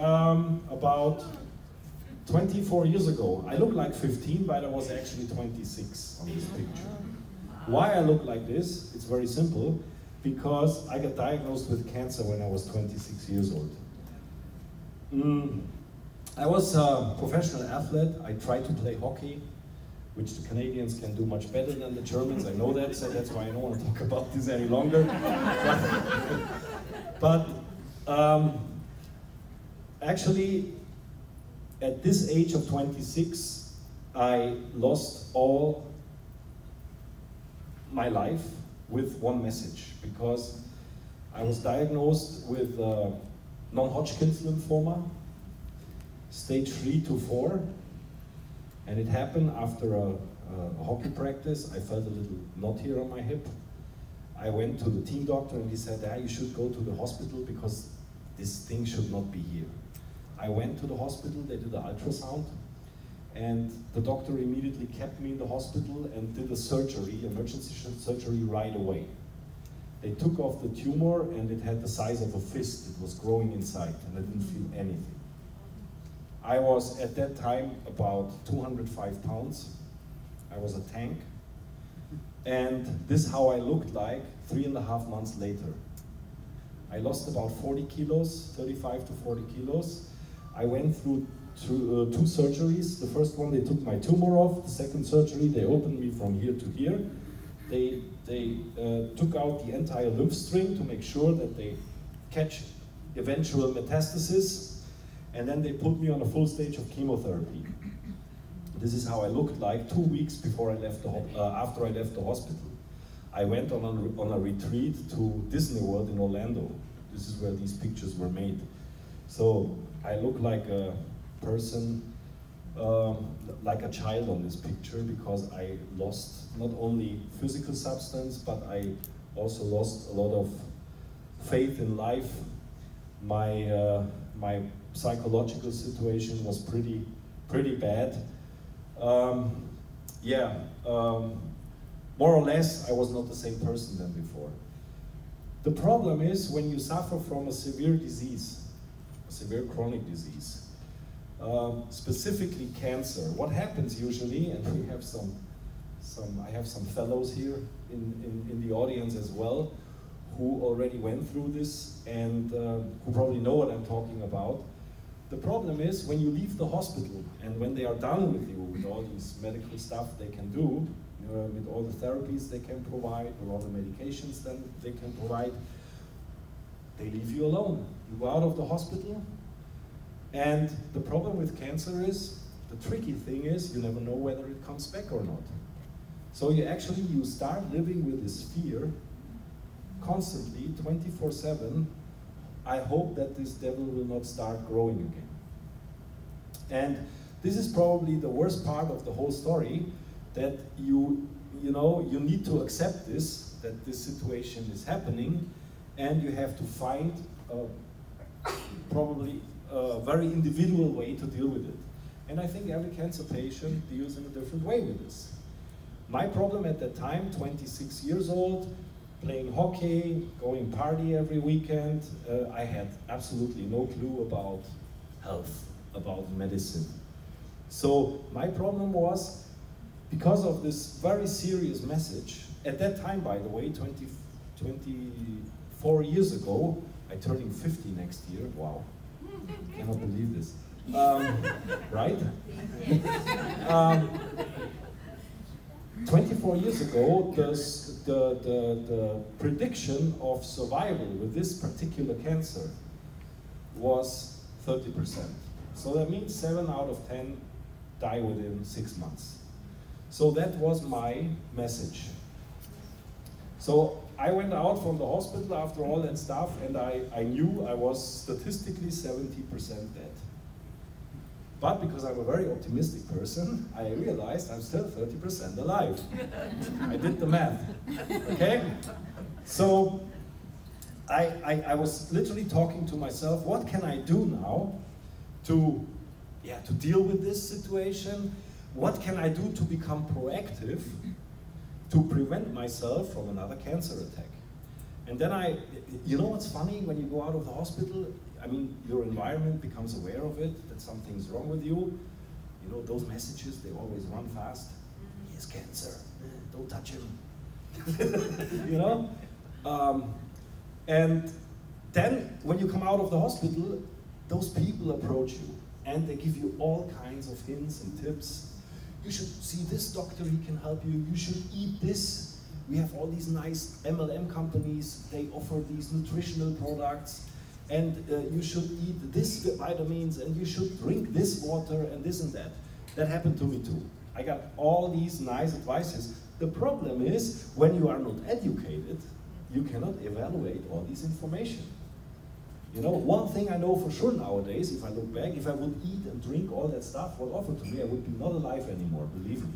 about 24 years ago. I look like 15, but I was actually 26 on this picture. Why I look like this? It's very simple. Because I got diagnosed with cancer when I was 26 years old. I was a professional athlete. I tried to play hockey, which the Canadians can do much better than the Germans. I know that, so that's why I don't want to talk about this any longer. But actually, at this age of 26, I lost all my life with one message, because I was diagnosed with non-Hodgkin's lymphoma, stage 3 to 4, and it happened after a hockey practice. I felt a little knot here on my hip. I went to the team doctor and he said, you should go to the hospital because this thing should not be here. I went to the hospital, they did the ultrasound, and the doctor immediately kept me in the hospital and did a surgery, emergency surgery right away. They took off the tumor and it had the size of a fist. It was growing inside and I didn't feel anything. I was at that time about 205 pounds. I was a tank. And this is how I looked like 3.5 months later. I lost about 40 kilos, 35 to 40 kilos. I went through two surgeries. The first one, they took my tumor off. The second surgery, they opened me from here to here. They took out the entire lymph string to make sure that they catch eventual metastasis. And then they put me on a full stage of chemotherapy. This is how I looked like 2 weeks before I left after I left the hospital. I went on a retreat to Disney World in Orlando. This is where these pictures were made. So I look like a person, like a child on this picture, because I lost not only physical substance, but I also lost a lot of faith in life. My psychological situation was pretty bad. More or less, I was not the same person than before. The problem is when you suffer from a severe disease, a severe chronic disease, specifically cancer. What happens usually, and we have I have some fellows here in the audience as well, who already went through this and who probably know what I'm talking about. The problem is when you leave the hospital and when they are done with you, with all these medical stuff they can do, with all the therapies they can provide, with all the medications that they can provide, they leave you alone. You go out of the hospital, and the problem with cancer is, the tricky thing is, you never know whether it comes back or not. So you start living with this fear constantly, 24/7. I hope that this devil will not start growing again. And this is probably the worst part of the whole story, that you need to accept this, that this situation is happening, and you have to find probably a very individual way to deal with it. And I think every cancer patient deals in a different way with this. My problem at that time, 26 years old, playing hockey, going party every weekend, I had absolutely no clue about health, about medicine. So my problem was, because of this very serious message, at that time, by the way, 24 years ago, I'm turning 50 next year, wow, cannot believe this, right? 24 years ago, the prediction of survival with this particular cancer was 30%. So that means 7 out of 10 die within 6 months. So that was my message. So I went out from the hospital after all that stuff, and I knew I was statistically 70% dead. But because I'm a very optimistic person, I realized I'm still 30% alive. I did the math, okay? So I was literally talking to myself, what can I do now to deal with this situation? What can I do to become proactive to prevent myself from another cancer attack? And then you know what's funny? When you go out of the hospital, I mean, your environment becomes aware of it, that something's wrong with you. You know, those messages, they always run fast. He has cancer, don't touch him. You know? And then, when you come out of the hospital, those people approach you, and they give you all kinds of hints and tips. You should see this doctor, he can help you. You should eat this. We have all these nice MLM companies, they offer these nutritional products. And you should eat this vitamins, and you should drink this water, and this and that. That happened to me too. I got all these nice advices. The problem is, when you are not educated, you cannot evaluate all this information. You know, one thing I know for sure nowadays, if I look back, if I would eat and drink all that stuff what offered to me, I would be not alive anymore, believe me.